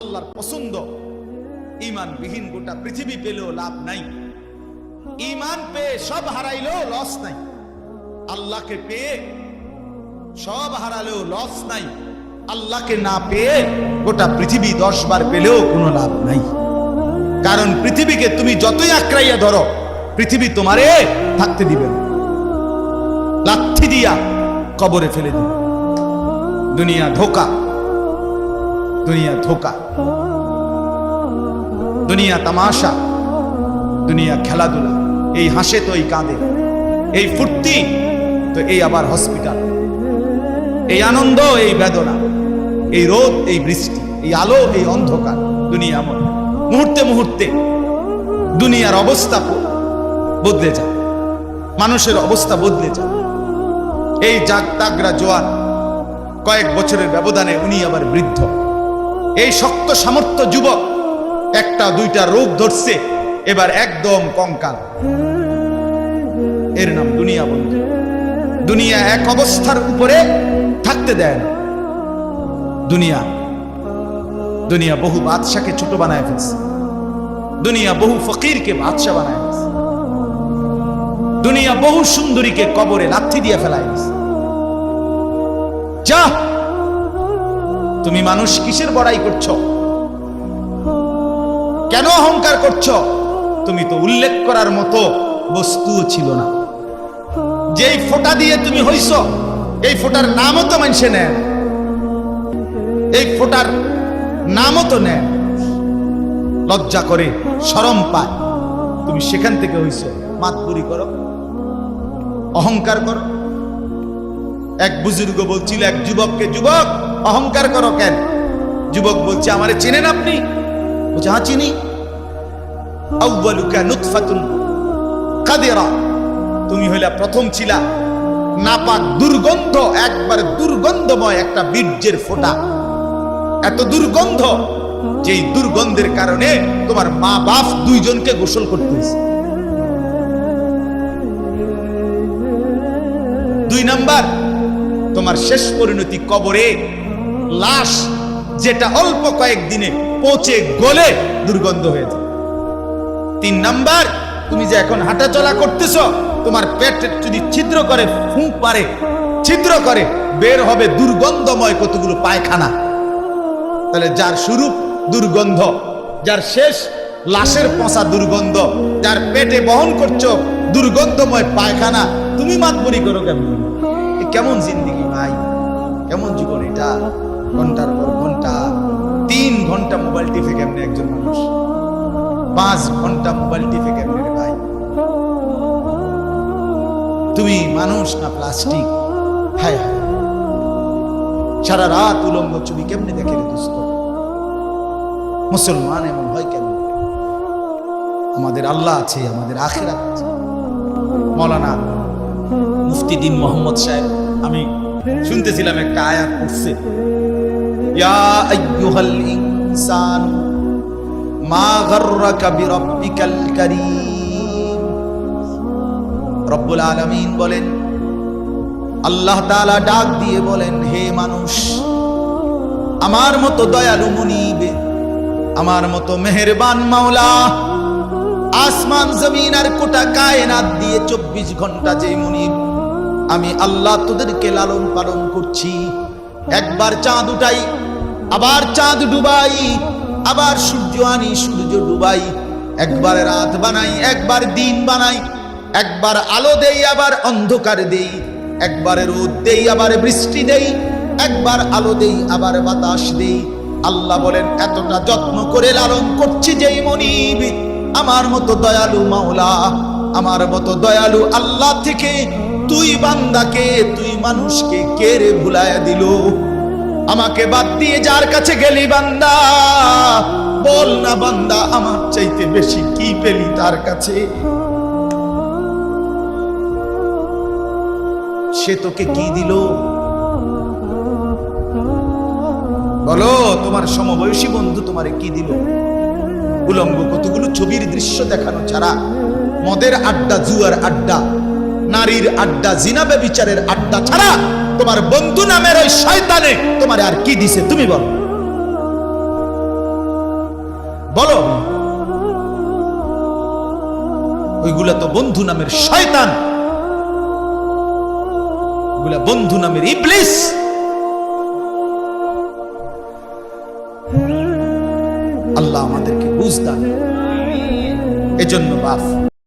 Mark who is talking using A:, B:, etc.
A: আল্লাহর পছন্দ। ঈমানবিহীন গোটা পৃথিবী পেলেও লাভ নাই, ঈমান পেয়ে সব হারাইলেও লস নাই, আল্লাহকে পেয়ে সব হারালেও লস নাই, আল্লাহকে না পেয়ে গোটা পৃথিবী 10 বার পেলেও কোনো লাভ নাই। কারণ পৃথিবীকে তুমি যতই আঁকড়াইয়া ধরো, পৃথিবী তোমারে থাকতে দিবে না, লাথি দিয়া কবরে ফেলে দিবে। দুনিয়া ধোকা, দুনিয়া ধোকা, দুনিয়া তামাশা, দুনিয়া খেলাধুলা। এই হাসে তো এই কাঁদে, এই ফুর্তি তো এই আবার হসপিটাল, এই আনন্দ এই বেদনা, এই রোদ এই বৃষ্টি, এই আলো এই অন্ধকার। দুনিয়া মুহূর্তে মুহূর্তে দুনিয়ার অবস্থা বদলে যায়, মানুষের অবস্থা বদলে যায়। এই তাগড়া জোয়ান, কয়েক বছরের ব্যবধানে উনি আবার বৃদ্ধ। এই শক্ত সামর্থ্য যুবক একটা দুইটা রোগ ধরছে, এবার একদম কঙ্কাল। এর নাম দুনিয়া বন্ধু। দুনিয়া এক অবস্থার উপরে থাকতে দেয় না। দুনিয়া দুনিয়া বহু বাদশাকে ছোট বানায় ফেলছে, দুনিয়া বহু ফকিরকে বাদশা বানায় ফেলছে, দুনিয়া বহু সুন্দরীকে কবরে লাথি দিয়ে ফেলায় ফেলছে। যা, তুমি মানুষ কিসের বড়াই করছো? কেন অহংকার করছো? তুমি তো উল্লেখ করার মতো বস্তু ছিল না। যেই ফোঁটা দিয়ে তুমি হইছ, এই ফোঁটার নামও তো মানুষে নেয়, এই ফোঁটার নামও তো নেয়। লজ্জা করে, শরম পায়। তুমি সেখান থেকে হইছ। মাতবুরি করো, অহংকার করো। এক বুজুর্গ বলছিল এক যুবককে, যুবক অহংকার করো কেন? যুবক বলছে, আমারে চেনেন আপনি? বলছে, হ্যাঁ চিনি। আউয়ালুকা নুতফাতুন কাদিরা, তুমি হইলা প্রথম ছিলা নাপাক দুর্গন্ধ, একবার দুর্গন্ধময় একটা বীর্যের ফোঁটা। এত দুর্গন্ধ, যেই দুর্গন্ধের কারণে তোমার মা বাপ দুইজনকে গোসল করতে হয়েছে। 2 নাম্বার, তোমার শেষ পরিণতি কবরে, লাশ যেটা অল্প কয়েকদিনে পচে গলে দুর্গন্ধ হয়ে যায়। 3 নাম্বার, তুমি যে এখন হাঁটা চলা করতেছ, তোমার পেটে যদি ছিদ্র করে, ফুঁক পারে, ছিদ্র করে, বের হবে দুর্গন্ধময় কতগুলো পায়খানা। তাহলে যার শুরু দুর্গন্ধ, যার শেষ লাশের পচা দুর্গন্ধ, যার পেটে বহন করছো দুর্গন্ধময় পায়খানা, তুমি মাতবরি করো কেমন? কেমন জিন্দিগি ভাই, কেমন জীবন এটা? ঘন্টার পর ঘন্টা, 3 ঘন্টা মোবাইল টিপে কেমনে একজন মানুষ? 5 ঘন্টা মোবাইল টিপে কেমনে রে ভাই? তুমি মানুষ না প্লাস্টিক? হায় হায়, সারা রাত উলঙ্গ ছবি কেমনে দেখে রে দোস্ত? মুসলমান এমন হয় কেন? আমাদের আল্লাহ আছে, আমাদের আখিরাত আছে। মৌলানা মুফতি দ্বীন মোহাম্মদ সাহেব, আমি শুনতেছিলাম একটা আয়াত পড়ছে, ইয়া আইয়ুহাল ইনসান মা গাররাকা বিরাব্বিকাল কারীম। রব্বুল আলামিন বলেন, আল্লাহ তাআলা ডাক দিয়ে বলেন, হে মানুষ, আমার মতো দয়ালু মুনিব, আমার মতো মেহেরবান মাওলা, আসমান জমিন আর গোটা কায়নাত দিয়ে 24 ঘন্টা যে মুনিব, আমি আল্লাহ তোদেরকে লালন পালন করছি। একবার চাঁদ উঠাই, আবার চাঁদ ডুবাই, আবার সূর্য আনি, সূর্য ডুবাই, একবার রাত বানাই, একবার দিন বানাই, একবার আলো দেই, আবার অন্ধকার দেই, একবার রোদ দেই, আবার বৃষ্টি দেই, একবার আলো দেই, আবার বাতাস দেই। আল্লাহ বলেন, এতটা যত্ন করে লালন করছি যেই মনিব, আমার মতো দয়ালু মাওলা, আমার মতো দয়ালু আল্লাহ থেকে তুই বান্দাকে, তুই মানুষকে কে রে ভুলাইয়া দিল? আমাকে বাদ দিয়ে যার কাছে গেলি বান্দা, বল না বান্দা, আমার চাইতে বেশি কি পেলি তার কাছে? সে তোকে কি দিল? বলো, তোমার সমবয়সী বন্ধু তোমারে কি দিল? উলঙ্গ কতগুলো ছবির দৃশ্য দেখানো ছাড়া, মদের আড্ডা, জুয়ার আড্ডা, নারীর আড্ডা, জিনা ব্যভিচারের আড্ডা ছাড়া তোমার বন্ধু নামের ওই শয়তানে তোমার আর কি দিছে? তুমি বলো। বলো, ওইগুলা তো বন্ধু নামের শয়তান, ওইগুলা বন্ধু নামের ইবলিস। আল্লাহ আমাদেরকে বুঝ দান। এজন্য বাপ